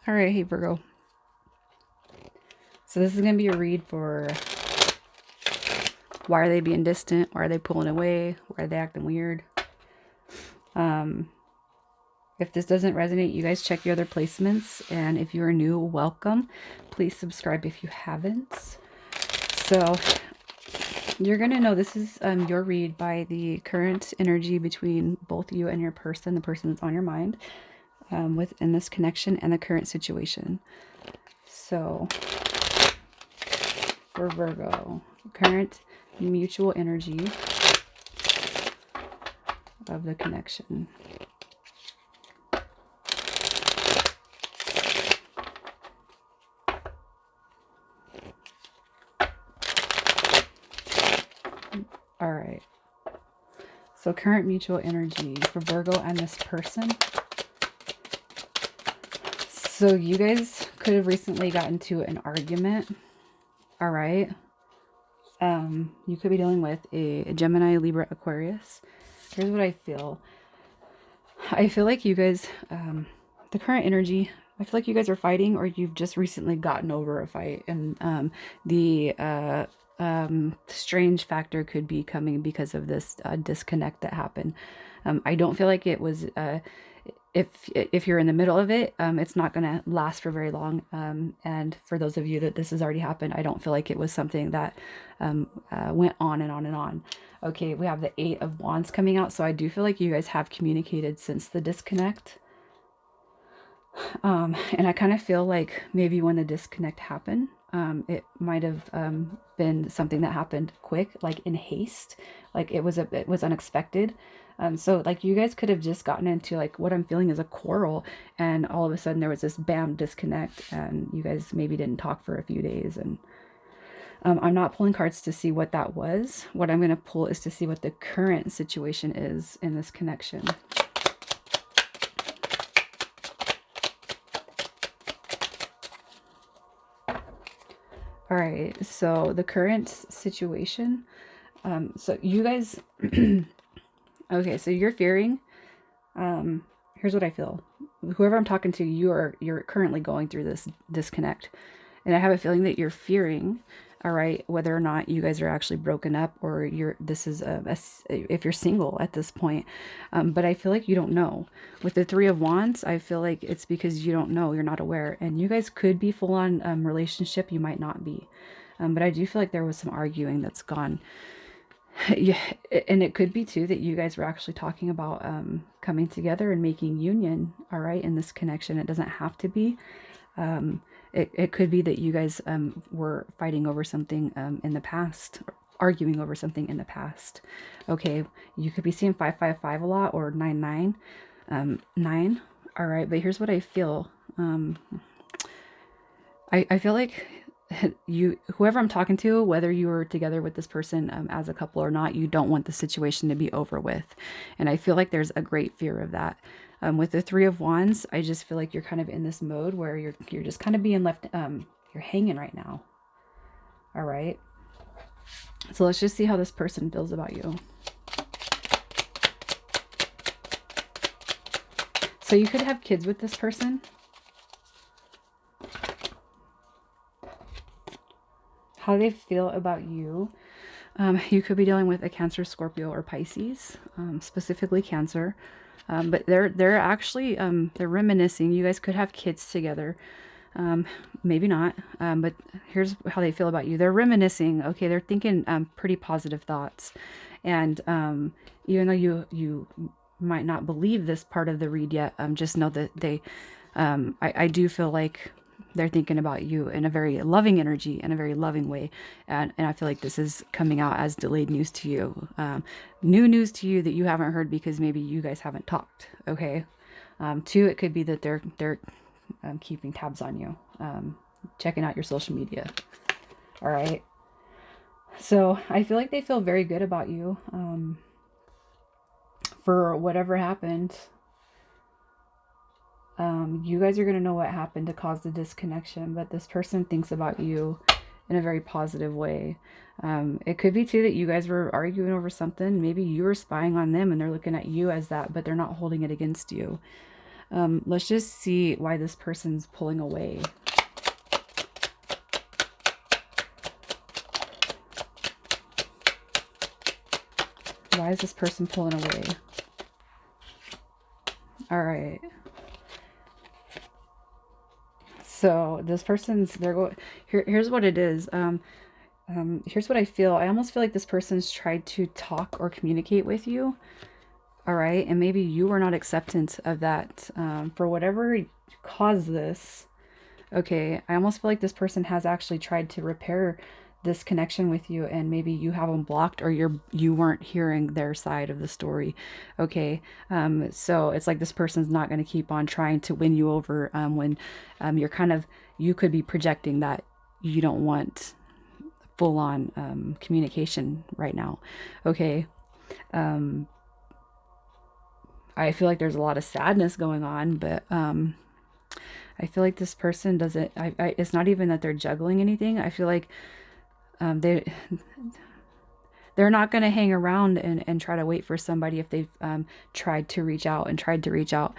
All right, hey Virgo. So this is going to be a read for why are they being distant? Why are they pulling away? Why are they acting weird? If this doesn't resonate, you guys check your other placements. And if you are new, welcome. Please subscribe if you haven't. So you're going to know this is your read by the current energy between both you and your person, the person that's on your mind, within this connection and the current situation. So for Virgo, current mutual energy of the connection. All right. So current mutual energy for Virgo and this person. So you guys could have recently gotten into an argument. All right. You could be dealing with a Gemini, Libra, Aquarius. Here's what I feel. I feel like you guys, the current energy, I feel like you guys are fighting, or you've just recently gotten over a fight. And the strange factor could be coming because of this disconnect that happened. I don't feel like it was, if you're in the middle of it, it's not going to last for very long. And for those of you that this has already happened, I don't feel like it was something that went on and on and on. Okay, we have the 8 of Wands coming out. So I do feel like you guys have communicated since the disconnect. And I kind of feel like maybe when the disconnect happened, it might have been something that happened quick, like in haste, like it was unexpected. So like you guys could have just gotten into, like, what I'm feeling is a quarrel, and all of a sudden there was this bam disconnect, and you guys maybe didn't talk for a few days. And I'm not pulling cards to see what that was. What I'm going to pull is to see what the current situation is in this connection. All right, so the current situation. So you guys, okay, so you're fearing. Here's what I feel. Whoever I'm talking to, you're currently going through this disconnect, and I have a feeling that you're fearing. All right, whether or not you guys are actually broken up, or this is if you're single at this point. But I feel like you don't know. With the 3 of Wands, I feel like it's because you don't know, you're not aware, and you guys could be full on relationship, you might not be. But I do feel like there was some arguing that's gone. Yeah, and it could be too that you guys were actually talking about coming together and making union. All right, in this connection, it doesn't have to be. It could be that you guys were fighting over something in the past, arguing over something in the past. Okay, you could be seeing 555 a lot, or 99, 9. All right, but here's what I feel. I feel like whoever I'm talking to, whether you were together with this person as a couple or not, you don't want the situation to be over with. And I feel like there's a great fear of that. With the 3 of Wands, I just feel like you're kind of in this mode where you're just kind of being left, you're hanging right now. All right. So let's just see how this person feels about you. So you could have kids with this person. How they feel about you. You could be dealing with a Cancer, Scorpio, or Pisces, specifically Cancer. But they're actually they're reminiscing. You guys could have kids together, maybe not. But here's how they feel about you. They're reminiscing. Okay, they're thinking pretty positive thoughts, and even though you might not believe this part of the read yet, just know that they. I do feel like they're thinking about you in a very loving energy, in a very loving way. And I feel like this is coming out as delayed news to you. New news to you that you haven't heard because maybe you guys haven't talked. Okay. 2, it could be that they're keeping tabs on you, checking out your social media. All right. So I feel like they feel very good about you for whatever happened. You guys are going to know what happened to cause the disconnection, but this person thinks about you in a very positive way. It could be too that you guys were arguing over something. Maybe you were spying on them and they're looking at you as that, but they're not holding it against you. Let's just see why this person's pulling away. Why is this person pulling away? All right. So this person's, they're going, here's what it is. Here's what I feel. I almost feel like this person's tried to talk or communicate with you. All right. And maybe you were not acceptant of that, for whatever caused this. Okay. I almost feel like this person has actually tried to repair this connection with you, and maybe you have them blocked, or you weren't hearing their side of the story. Okay. So it's like this person's not going to keep on trying to win you over, when you're kind of, you could be projecting that you don't want full on communication right now. Okay. I feel like there's a lot of sadness going on, but I feel like this person doesn't, it's not even that they're juggling anything. I feel like they're not going to hang around and try to wait for somebody if they've tried to reach out and tried to reach out.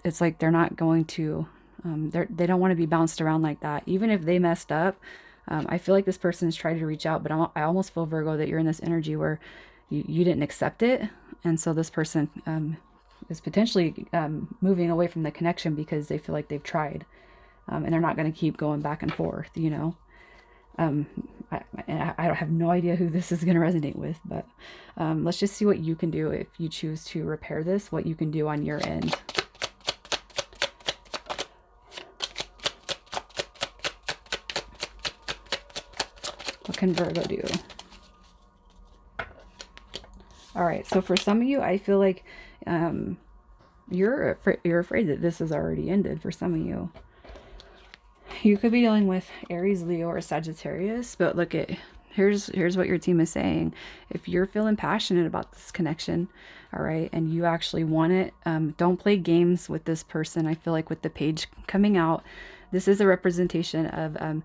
It's like they're not going to, they don't want to be bounced around like that. Even if they messed up, I feel like this person's tried to reach out, but I almost feel, Virgo, that you're in this energy where you didn't accept it. And so this person is potentially moving away from the connection because they feel like they've tried, and they're not going to keep going back and forth, you know. I have no idea who this is going to resonate with, but let's just see what you can do if you choose to repair this, what you can do on your end. What can Virgo do? All right, so for some of you, I feel like you're afraid that this has already ended. For some of you, you could be dealing with Aries, Leo, or Sagittarius. But look at, here's what your team is saying. If you're feeling passionate about this connection, all right, and you actually want it, don't play games with this person. I feel like with the page coming out, this is a representation of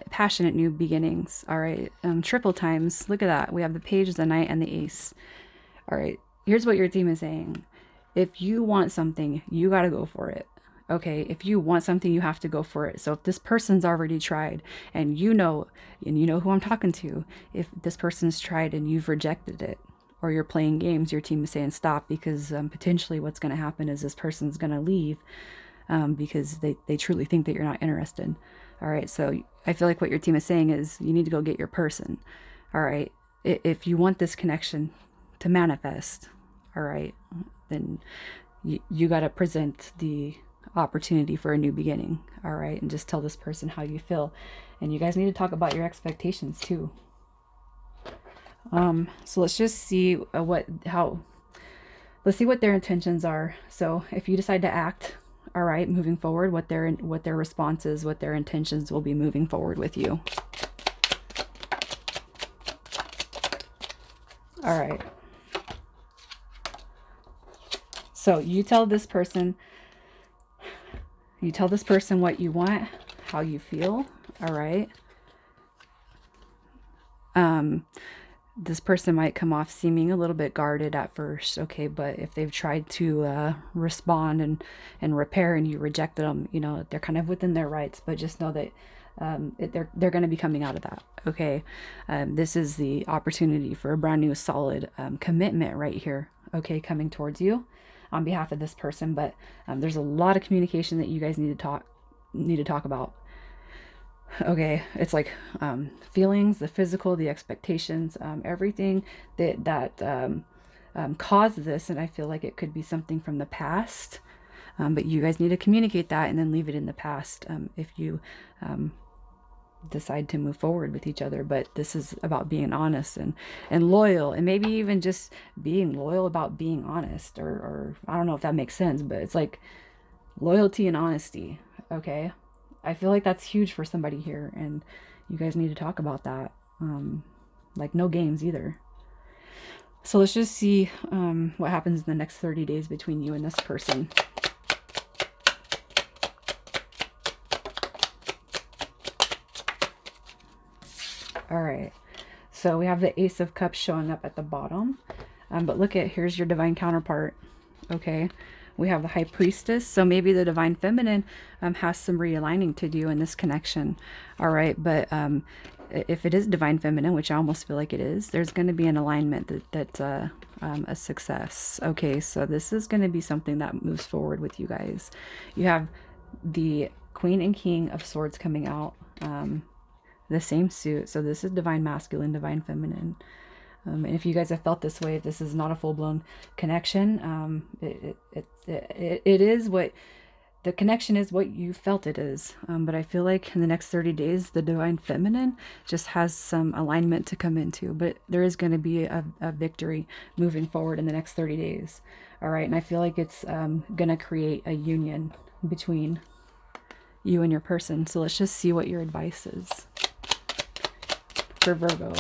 passionate new beginnings. All right, triple times. Look at that. We have the page, the knight, and the ace. All right, here's what your team is saying. If you want something, you got to go for it. Okay, if you want something, you have to go for it. So if this person's already tried, and you know who I'm talking to, if this person's tried and you've rejected it, or you're playing games, your team is saying stop, because potentially what's going to happen is this person's going to leave, because they truly think that you're not interested. All right, so I feel like what your team is saying is you need to go get your person. All right, if you want this connection to manifest, all right, then you got to present the opportunity for a new beginning. All right, and just tell this person how you feel, and you guys need to talk about your expectations too. So let's just see let's see what their intentions are. So if you decide to act, all right, moving forward, what their response is, what their intentions will be moving forward with you. All right. So you tell this person what you want, how you feel. All right. This person might come off seeming a little bit guarded at first. Okay. But if they've tried to respond and repair, and you rejected them, you know, they're kind of within their rights, but just know that they're going to be coming out of that. Okay. This is the opportunity for a brand new solid commitment right here. Okay. Coming towards you on behalf of this person, but there's a lot of communication that you guys need to talk about. Okay, it's like feelings, the physical, the expectations, everything that caused this, and I feel like it could be something from the past, but you guys need to communicate that and then leave it in the past if you decide to move forward with each other. But this is about being honest and loyal, and maybe even just being loyal about being honest, or I don't know if that makes sense, but it's like loyalty and honesty. Okay, I feel like that's huge for somebody here, and you guys need to talk about that. Like no games either. So let's just see what happens in the next 30 days between you and this person. All right, so we have the Ace of Cups showing up at the bottom, but look at, here's your divine counterpart. Okay, We have the High Priestess. So maybe the Divine Feminine has some realigning to do in this connection. All right. But if it is Divine Feminine, which I almost feel like it is, there's going to be an alignment that's a success. Okay. So this is going to be something that moves forward with you guys. You have the Queen and King of Swords coming out. The same suit. So this is Divine Masculine, Divine Feminine. And if you guys have felt this way, if this is not a full-blown connection, it is what the connection is, what you felt it is. But I feel like in the next 30 days, the Divine Feminine just has some alignment to come into. But there is going to be a victory moving forward in the next 30 days. All right. And I feel like it's going to create a union between you and your person. So let's just see what your advice is for Virgo.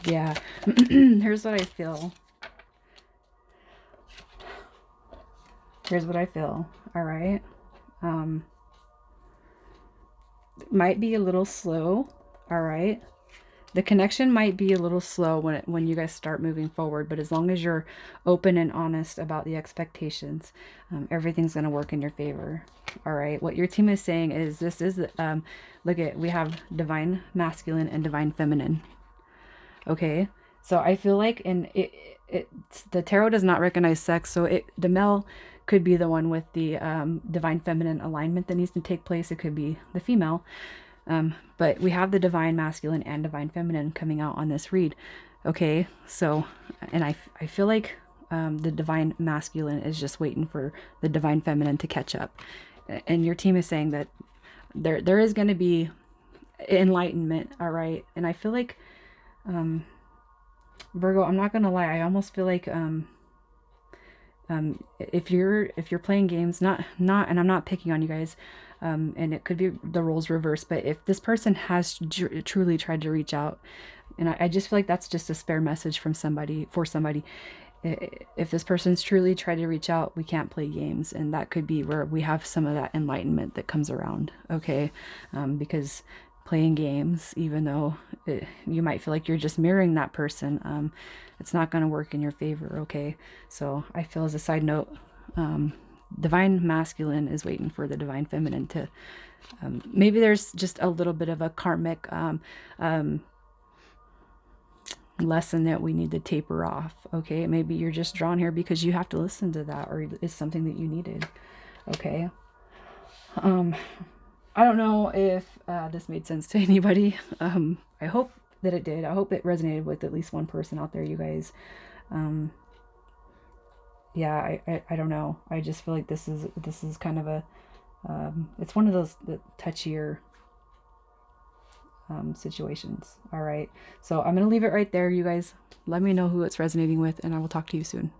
Yeah, here's what I feel. Here's what I feel. All right. Might be a little slow. All right. The connection might be a little slow when you guys start moving forward, but as long as you're open and honest about the expectations, everything's going to work in your favor. All right. What your team is saying is this is, look at, we have Divine Masculine and Divine Feminine. Okay, so I feel like the tarot does not recognize sex, so the male could be the one with the Divine Feminine alignment that needs to take place. It could be the female, but we have the Divine Masculine and Divine Feminine coming out on this read. Okay, so, and I feel like the Divine Masculine is just waiting for the Divine Feminine to catch up, and your team is saying that there is going to be enlightenment. All right, and I feel like Virgo, I'm not gonna lie, I almost feel like if you're playing games, not and I'm not picking on you guys, and it could be the roles reversed, but if this person has truly tried to reach out, and I just feel like that's just a spare message from somebody for somebody. If this person's truly tried to reach out, we can't play games, and that could be where we have some of that enlightenment that comes around. Okay, because playing games, even though you might feel like you're just mirroring that person, it's not going to work in your favor. Okay, so I feel, as a side note, Divine Masculine is waiting for the Divine Feminine to maybe there's just a little bit of a karmic lesson that we need to taper off. Okay, maybe you're just drawn here because you have to listen to that, or it's something that you needed. Okay, I don't know if this made sense to anybody. I hope that it did. I hope it resonated with at least one person out there, you guys. Yeah, I don't know. I just feel like this is kind of a it's one of those touchier situations. All right, so I'm gonna leave it right there, you guys. Let me know who it's resonating with, and I will talk to you soon.